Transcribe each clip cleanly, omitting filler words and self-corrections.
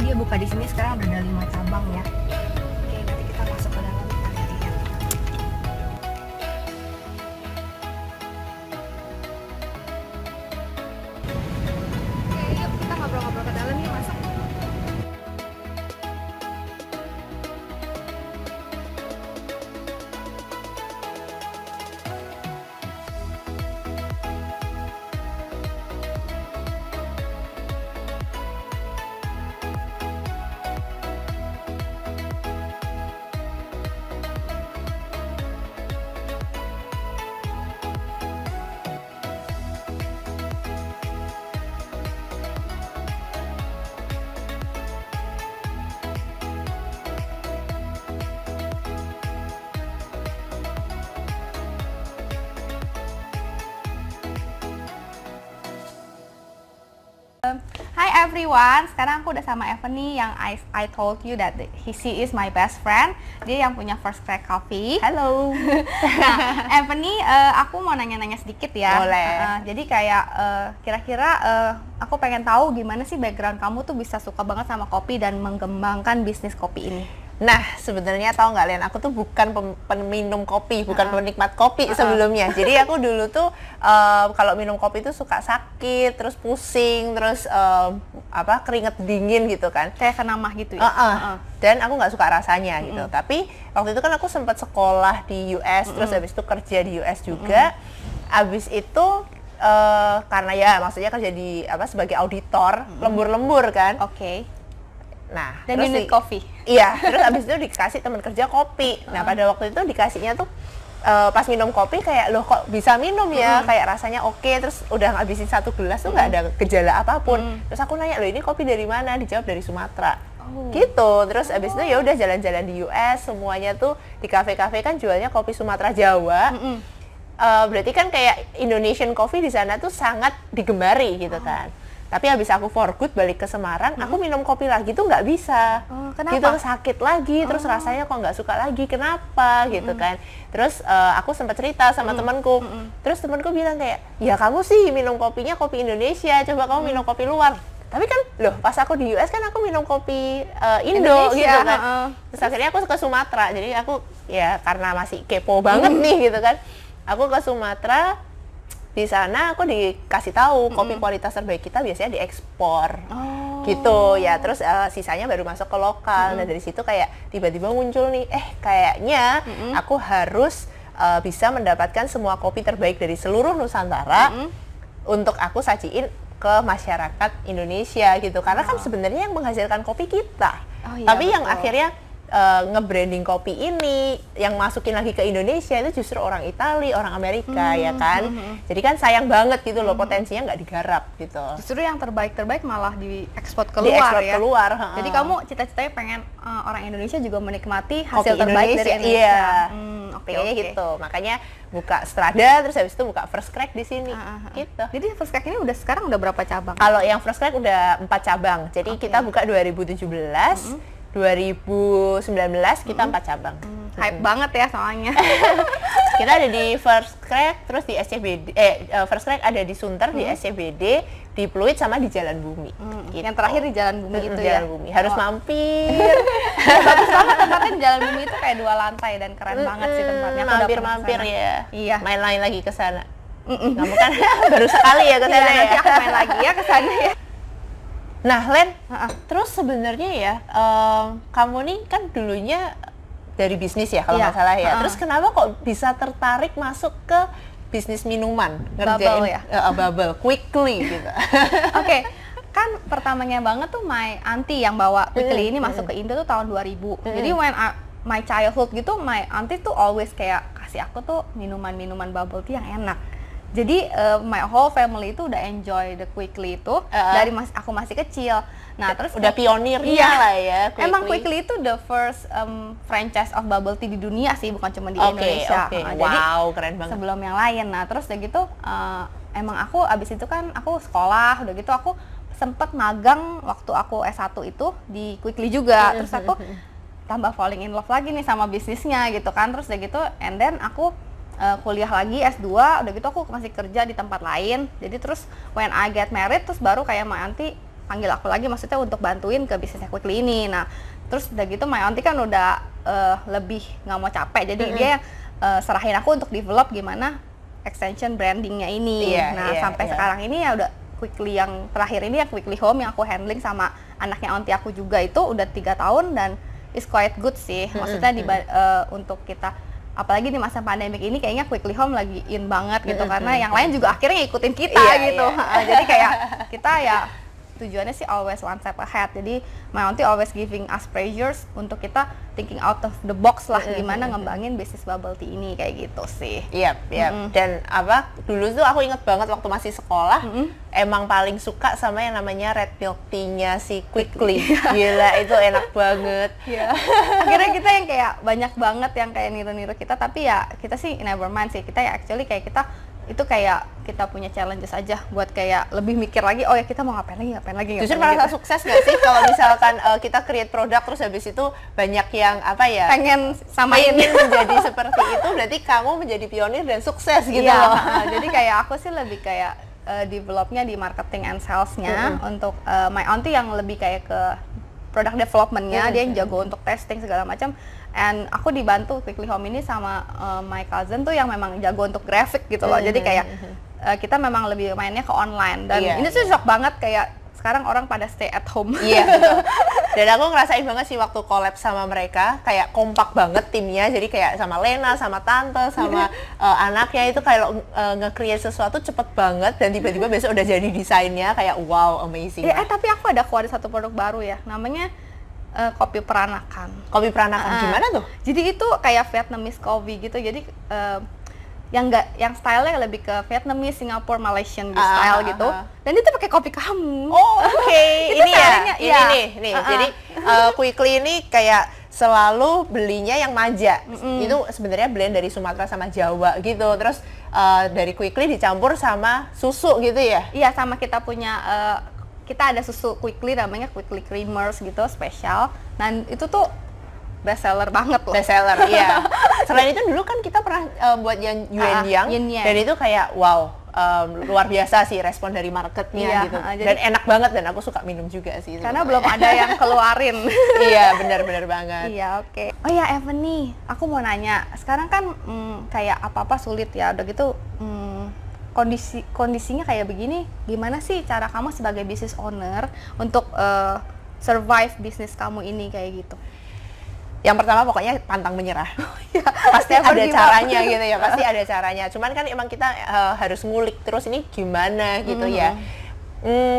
dia buka di sini sekarang udah ada 5 cabang ya. Oke, nanti kita masuk ke dalam kita lihat. Oke, yuk kita ngobrol-ngobrol ke dalam yuk, masuk. Hi everyone, sekarang aku udah sama Evan nih yang I told you that she is my best friend. Dia yang punya First Crack Coffee. Halo. Nah, Evan nih aku mau nanya-nanya sedikit ya. Boleh. Jadi kayak kira-kira aku pengen tahu gimana sih background kamu tuh bisa suka banget sama kopi dan mengembangkan bisnis kopi ini. Nah, sebenarnya tahu nggak Len, aku tuh bukan peminum kopi, bukan penikmat kopi sebelumnya. Jadi aku dulu tuh kalau minum kopi tuh suka sakit, terus pusing, terus keringet dingin gitu kan. Kayak kena mah gitu ya. Dan aku nggak suka rasanya gitu. Tapi waktu itu kan aku sempat sekolah di US, terus habis itu kerja di US juga. Habis itu karena ya maksudnya kerja di sebagai auditor, lembur-lembur kan. Oke. Nah, Dan terus unit kopi. Iya, terus abis itu dikasih teman kerja kopi. Nah, pada waktu itu dikasihnya tuh pas minum kopi kayak loh kok bisa minum ya, kayak rasanya oke, terus udah ngabisin 1 gelas tuh nggak ada gejala apapun. Terus aku nanya, loh ini kopi dari mana? Dijawab dari Sumatera. Gitu. Terus abis itu ya udah jalan-jalan di US, semuanya tuh di kafe-kafe kan jualnya kopi Sumatera Jawa. Berarti kan kayak Indonesian coffee di sana tuh sangat digemari gitu kan. Tapi habis aku for good balik ke Semarang, aku minum kopi lagi tuh nggak bisa. Kenapa? Gitu, sakit lagi, terus rasanya kok nggak suka lagi, kenapa gitu kan. Terus aku sempat cerita sama temanku, terus temanku bilang kayak, ya kamu sih minum kopinya kopi Indonesia, coba kamu minum kopi luar. Tapi kan, loh pas aku di US kan aku minum kopi Indo gitu kan. Terus akhirnya aku ke Sumatera, jadi aku ya karena masih kepo banget nih gitu kan. Aku ke Sumatera, di sana aku dikasih tahu kopi kualitas terbaik kita biasanya diekspor gitu ya, terus sisanya baru masuk ke lokal. Nah dari situ kayak tiba-tiba muncul nih kayaknya aku harus bisa mendapatkan semua kopi terbaik dari seluruh Nusantara untuk aku sajiin ke masyarakat Indonesia gitu, karena kan sebenarnya yang menghasilkan kopi kita, tapi yang akhirnya nge-branding kopi ini, yang masukin lagi ke Indonesia itu justru orang Itali, orang Amerika ya kan. Jadi kan sayang banget gitu loh, potensinya nggak digarap gitu. Justru yang terbaik-terbaik malah diekspor keluar Diekspor ya. keluar. Jadi kamu cita-citanya pengen orang Indonesia juga menikmati hasil kopi terbaik dari Indonesia. Iya. Oke. Gitu. Makanya buka Strada, terus habis itu buka First Crack di sini. Gitu. Jadi First Crack ini sekarang udah berapa cabang? Kalau yang First Crack udah 4 cabang. Jadi kita buka 2017. 2019 kita 4 cabang. Hype banget ya soalnya. Kita ada di First Crack, terus di SCBD, First Crack ada di Sunter, di SCBD, di Pluit, sama di Jalan Bumi. Gitu. Yang terakhir di Jalan Bumi itu ya? Jalan Bumi, harus mampir. Bagus banget tempatnya di Jalan Bumi itu kayak 2 lantai dan keren banget sih tempatnya. Aku Mampir-mampir ya. Iya. Main lain lagi ke sana. Kamu kan baru sekali ya ke sana ya. Nanti aku main lagi ya ke sana ya. Nah, Len, terus sebenarnya ya, kamu nih kan dulunya dari bisnis ya kalau nggak salah ya. Terus kenapa kok bisa tertarik masuk ke bisnis minuman? Bubble ya? Bubble, quickly gitu. Oke, kan pertamanya banget tuh my auntie yang bawa Quickly ini masuk ke Indo tuh tahun 2000. Jadi when my childhood gitu, my auntie tuh always kayak kasih aku tuh minuman-minuman bubble tea yang enak. Jadi my whole family itu udah enjoy the Quickly itu dari aku masih kecil. Nah terus udah pionirnya lah ya. Quickly. Emang Quickly itu the first franchise of bubble tea di dunia sih, bukan cuma di Indonesia. Wow, jadi keren banget. sebelum yang lain. Nah terus udah gitu emang aku abis itu kan aku sekolah, udah gitu aku sempet magang waktu aku S1 itu di Quickly juga. Terus aku tambah falling in love lagi nih sama bisnisnya gitu kan. Terus udah gitu and then aku kuliah lagi S2, udah gitu aku masih kerja di tempat lain. Jadi terus when I get married terus baru kayak my auntie panggil aku lagi, maksudnya untuk bantuin ke bisnisnya Quickly ini. Nah terus udah gitu my auntie kan udah lebih nggak mau capek, jadi dia serahin aku untuk develop gimana extension brandingnya ini. Sampai sekarang ini ya udah Quickly yang terakhir ini, yang Quickly Home yang aku handling sama anaknya auntie aku juga, itu udah 3 tahun dan is quite good sih. Maksudnya untuk kita, apalagi di masa pandemik ini kayaknya Quickly Home lagi in banget gitu, karena yang lain juga akhirnya ngikutin kita gitu. Jadi kayak kita ya tujuannya sih always one step ahead. Jadi my auntie always giving us pressures untuk kita thinking out of the box lah, gimana ngembangin bisnis bubble tea ini, kayak gitu sih. Dan dulu tuh aku inget banget waktu masih sekolah, emang paling suka sama yang namanya red milk tea-nya si Quickly. Gila, itu enak banget. Akhirnya kita yang kayak banyak banget yang kayak niru-niru kita, tapi ya kita sih never mind sih. Kita ya actually kayak kita itu kayak kita punya challenges aja buat kayak lebih mikir lagi, oh ya kita mau ngapain lagi. Justru merasa sukses nggak sih kalau misalkan kita create produk terus habis itu banyak yang pengen samain menjadi seperti itu, berarti kamu menjadi pionir dan sukses gitu loh. Jadi kayak aku sih lebih kayak developnya di marketing and salesnya untuk my auntie yang lebih kayak ke product developmentnya, dia yang jago untuk testing segala macam. And aku dibantu Quickly Home ini sama my cousin tuh yang memang jago untuk graphic gitu loh. Jadi kayak kita memang lebih mainnya ke online. Dan ini tuh shock banget, kayak sekarang orang pada stay at home. Betul. Dan aku ngerasain banget sih waktu collab sama mereka, kayak kompak banget timnya. Jadi kayak sama Lena, sama Tante, sama anaknya itu kayak nge-create sesuatu cepet banget, dan tiba-tiba besok udah jadi desainnya, kayak wow, amazing. Tapi aku ada satu produk baru ya, namanya kopi peranakan. Kopi peranakan gimana tuh? Jadi itu kayak Vietnamese coffee gitu. Jadi yang stylenya lebih ke Vietnamese, Singapore, Malaysian style gitu. Dan itu pakai kopi kamu. Oh, oke. Ini ya. Ini nih. Jadi Quickly ini kayak selalu belinya yang maja. Itu sebenarnya blend dari Sumatera sama Jawa gitu. Terus dari Quickly dicampur sama susu gitu ya? Iya, sama kita punya kita ada susu Quickly namanya Quickly Creamers gitu, spesial. Nah itu tuh best seller banget loh. Best seller, iya. Selain itu dulu kan kita pernah buat yang Yuan Yang, dan itu kayak wow, luar biasa sih respon dari marketnya gitu. Dan enak banget, dan aku suka minum juga sih. Karena belum ada yang keluarin. Iya, benar-benar banget. Iya, oke. Oh ya Evan nih, aku mau nanya. Sekarang kan kayak apa-apa sulit ya, udah gitu kondisinya kayak begini, gimana sih cara kamu sebagai business owner untuk survive bisnis kamu ini kayak gitu? Yang pertama pokoknya pantang menyerah. Pasti ada caranya gitu ya, pasti ada caranya. Cuman kan emang kita harus ngulik terus ini gimana gitu ya.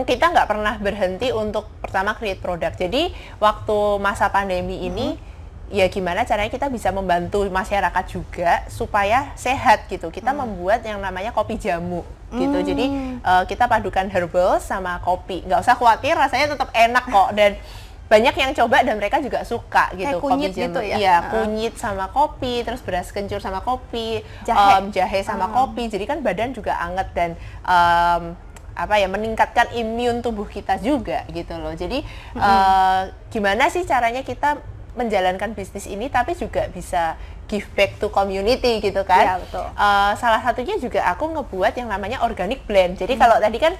Kita nggak pernah berhenti untuk pertama create produk. Jadi waktu masa pandemi ini ya gimana caranya kita bisa membantu masyarakat juga supaya sehat gitu. Kita membuat yang namanya kopi jamu gitu. Jadi kita padukan herbal sama kopi. Nggak usah khawatir, rasanya tetap enak kok, dan banyak yang coba dan mereka juga suka gitu. Kayak kunyit kopi jamu gitu ya? Iya, kunyit sama kopi, terus beras kencur sama kopi, jahe sama kopi. Jadi kan badan juga anget dan meningkatkan imun tubuh kita juga gitu loh. Jadi gimana sih caranya kita menjalankan bisnis ini tapi juga bisa give back to community gitu kan. Iya, betul. Salah satunya juga aku ngebuat yang namanya organic blend. Jadi kalau tadi kan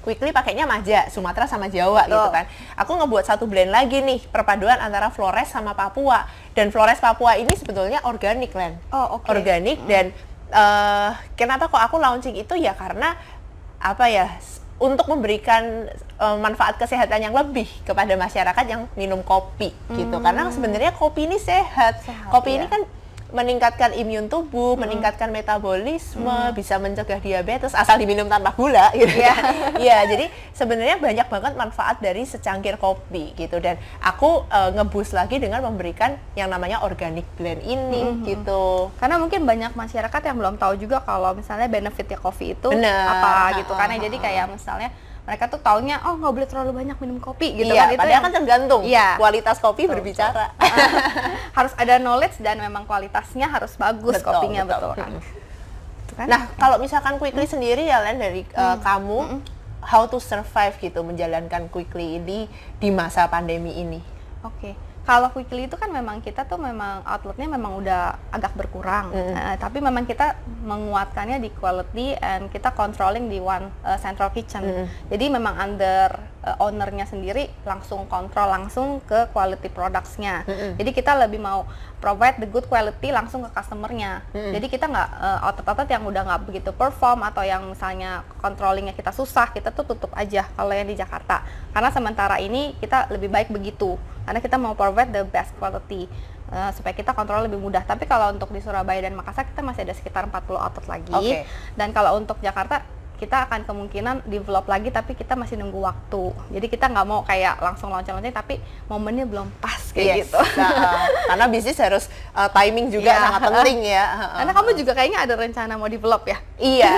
Quickly pakainya maja, Sumatera sama Jawa gitu kan. Aku ngebuat satu blend lagi nih, perpaduan antara Flores sama Papua. Dan Flores Papua ini sebetulnya organic, Len. Oh, oke. Organik. Dan kenapa kok aku launching itu ya karena untuk memberikan manfaat kesehatan yang lebih kepada masyarakat yang minum kopi gitu. Karena sebenarnya kopi ini sehat kopi ini kan meningkatkan imun tubuh, meningkatkan metabolisme, bisa mencegah diabetes asal diminum tanpa gula gitu. Iya, jadi sebenarnya banyak banget manfaat dari secangkir kopi gitu. Dan aku nge-boost lagi dengan memberikan yang namanya organic blend ini gitu. Karena mungkin banyak masyarakat yang belum tahu juga kalau misalnya benefitnya kopi itu gitu. Karena jadi kayak misalnya mereka tuh taunya nggak boleh terlalu banyak minum kopi gitu kan. Itu padahal kan tergantung kualitas kopi berbicara. Harus ada knowledge dan memang kualitasnya harus bagus kopinya, betul kan. Nah, kalau misalkan Quickly sendiri ya Len, dari kamu how to survive gitu menjalankan Quickly ini di masa pandemi ini. Oke. Kalau Quickly itu kan memang kita tuh memang outletnya memang udah agak berkurang, tapi memang kita menguatkannya di quality and kita controlling di one central kitchen. Jadi memang under ownernya sendiri langsung kontrol langsung ke quality products-nya. Jadi kita lebih mau provide the good quality langsung ke customer-nya. Jadi kita nggak outlet-outlet yang udah nggak begitu perform atau yang misalnya controllingnya kita susah, kita tuh tutup aja kalau yang di Jakarta. Karena sementara ini kita lebih baik begitu. Karena kita mau provide the best quality supaya kita kontrol lebih mudah. Tapi kalau untuk di Surabaya dan Makassar kita masih ada sekitar 40 outlet lagi. Dan kalau untuk Jakarta kita akan kemungkinan develop lagi, tapi kita masih nunggu waktu. Jadi kita nggak mau kayak langsung launching tapi momennya belum pas kayak gitu. Karena bisnis harus timing juga sangat penting ya. Karena kamu juga kayaknya ada rencana mau develop ya? Iya,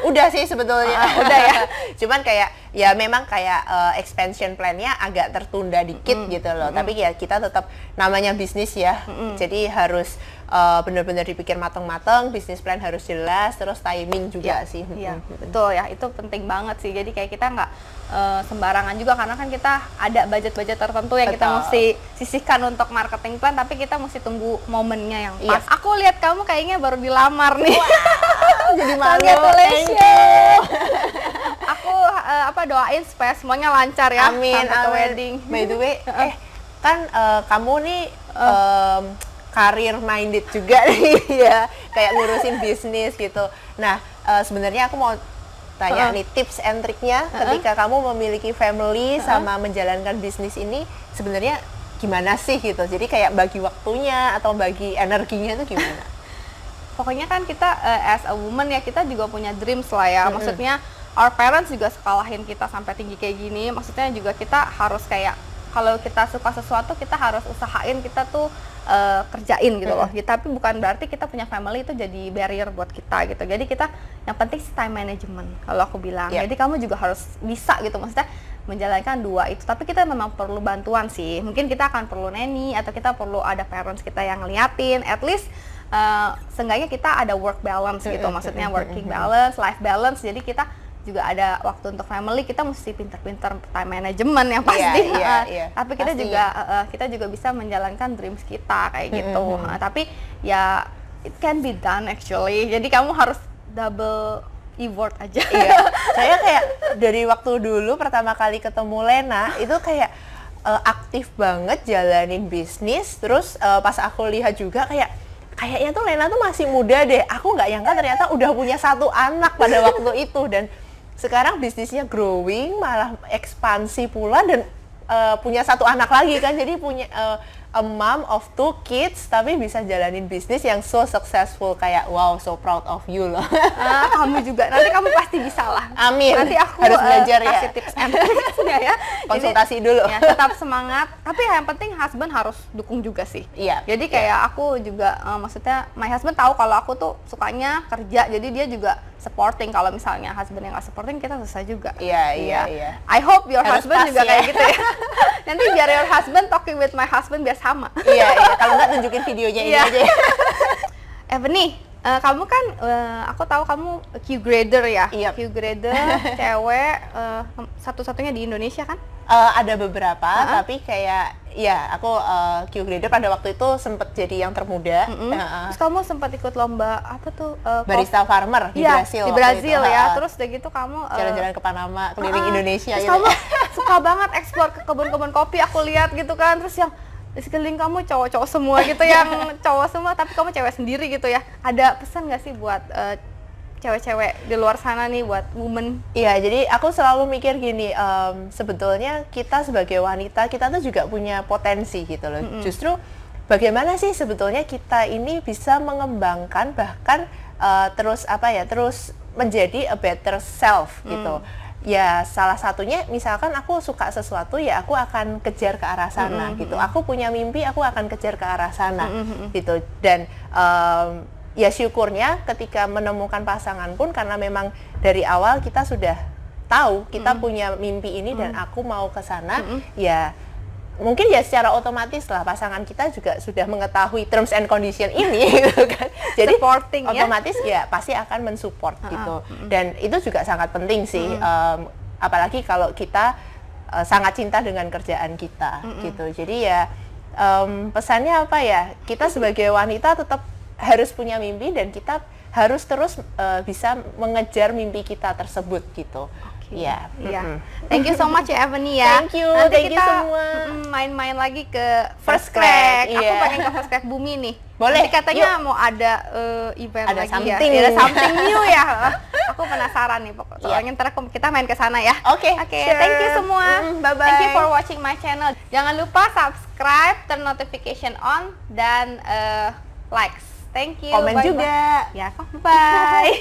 udah sih sebetulnya. Udah ya. Cuman kayak ya memang kayak expansion plan-nya agak tertunda dikit gitu loh. Tapi ya kita tetap namanya bisnis ya. Jadi harus benar-benar dipikir matang-matang, bisnis plan harus jelas, terus timing juga sih. Iya, betul ya, itu penting banget sih. Jadi kayak kita nggak sembarangan juga, karena kan kita ada budget-budget tertentu yang kita mesti sisihkan untuk marketing plan, tapi kita mesti tunggu momennya yang pas. Aku lihat kamu kayaknya baru dilamar nih. Wow, jadi malu. Congratulations. Aku doain supaya semuanya lancar ya. Amin, sampai ke wedding. By the way, kan kamu nih career minded juga nih ya, kayak ngurusin bisnis gitu. Nah, sebenarnya aku mau tanya nih tips and triknya ketika kamu memiliki family sama menjalankan bisnis ini sebenarnya gimana sih gitu. Jadi kayak bagi waktunya atau bagi energinya itu gimana? Pokoknya kan kita as a woman ya, kita juga punya dreams lah ya. Maksudnya our parents juga sekolahin kita sampai tinggi kayak gini. Maksudnya juga kita harus kayak kalau kita suka sesuatu kita harus usahain, kita tuh kerjain gitu loh. Tapi bukan berarti kita punya family itu jadi barrier buat kita gitu. Jadi kita yang penting sih time management kalau aku bilang. Jadi kamu juga harus bisa gitu, maksudnya menjalankan dua itu. Tapi kita memang perlu bantuan sih. Mungkin kita akan perlu nanny atau kita perlu ada parents kita yang ngeliatin. At least seenggaknya kita ada work balance gitu. Maksudnya working balance, life balance. Jadi kita juga ada waktu untuk family, kita mesti pinter-pinter time management yang pasti. Tapi kita juga bisa menjalankan dreams kita kayak gitu. Tapi ya it can be done actually. Jadi kamu harus double effort aja. Saya kayak dari waktu dulu pertama kali ketemu Lena itu kayak aktif banget jalanin bisnis. Terus pas aku lihat juga kayaknya tuh Lena tuh masih muda deh. Aku nggak nyangka ternyata udah punya 1 anak pada waktu itu, dan sekarang bisnisnya growing, malah ekspansi pula, dan punya 1 anak lagi kan. Jadi punya a mom of 2 kids tapi bisa jalanin bisnis yang so successful. Kayak wow, so proud of you loh. Kamu juga, nanti kamu pasti bisa lah. Amin. Nanti aku harus belajar kasih tips and tricksnya ya. Konsultasi dulu. Ya, tetap semangat. Tapi yang penting husband harus dukung juga sih. Jadi kayak aku juga maksudnya my husband tahu kalau aku tuh sukanya kerja, jadi dia juga supporting. Kalau misalnya husband yang nggak supporting, kita susah juga. Iya. I hope your harus husband juga ya. kayak gitu ya. Nanti biar your husband talking with my husband biar sama. Iya. Kalau nggak tunjukin videonya ini aja. Benih, kamu kan aku tahu kamu Q grader ya. Q grader cewek satu-satunya di Indonesia kan? Ada beberapa, tapi kayak ya aku Q grader pada waktu itu sempet jadi yang termuda. Terus kamu sempat ikut lomba apa tuh? Barista Farmer di Brasil. Di Brasil ya. Terus udah gitu kamu jalan-jalan ke Panama, keliling Indonesia. Terus kamu suka banget eksplor ke kebun-kebun kopi, aku lihat gitu kan. Terus yang di sekeliling kamu cowok-cowok semua gitu, yang cowok semua, tapi kamu cewek sendiri gitu ya. Ada pesan nggak sih buat cewek-cewek di luar sana nih, buat women? Iya, jadi aku selalu mikir gini, sebetulnya kita sebagai wanita, kita tuh juga punya potensi gitu loh. Justru bagaimana sih sebetulnya kita ini bisa mengembangkan, bahkan terus menjadi a better self gitu. Ya salah satunya misalkan aku suka sesuatu, ya aku akan kejar ke arah sana gitu. Aku punya mimpi, aku akan kejar ke arah sana gitu. Dan ya syukurnya ketika menemukan pasangan pun, karena memang dari awal kita sudah tahu kita punya mimpi ini dan aku mau ke sana, ya mungkin ya secara otomatis lah pasangan kita juga sudah mengetahui terms and condition ini gitu kan. Jadi supporting, otomatis ya pasti akan mensupport gitu. Dan itu juga sangat penting sih, apalagi kalau kita sangat cinta dengan kerjaan kita gitu. Jadi ya pesannya apa ya? Kita sebagai wanita tetap harus punya mimpi dan kita harus terus bisa mengejar mimpi kita tersebut gitu. Iya. Iya. Thank you so much ya Ebony ya. Thank you, Nanti thank you kita semua. main-main lagi ke First First Crack. Crack, Aku iya. pengen ke First Crack Bumi nih. Boleh, Nanti katanya mau ada event Ada lagi something. ya. Ada something new ya. Aku penasaran nih pokoknya. Soalnya ntar kita main ke sana ya. Oke, sure. Thank you semua. Bye-bye. Thank you for watching my channel. Jangan lupa subscribe, turn notification on, dan likes. Thank you. Komen Bye-bye. juga. Ya, bye.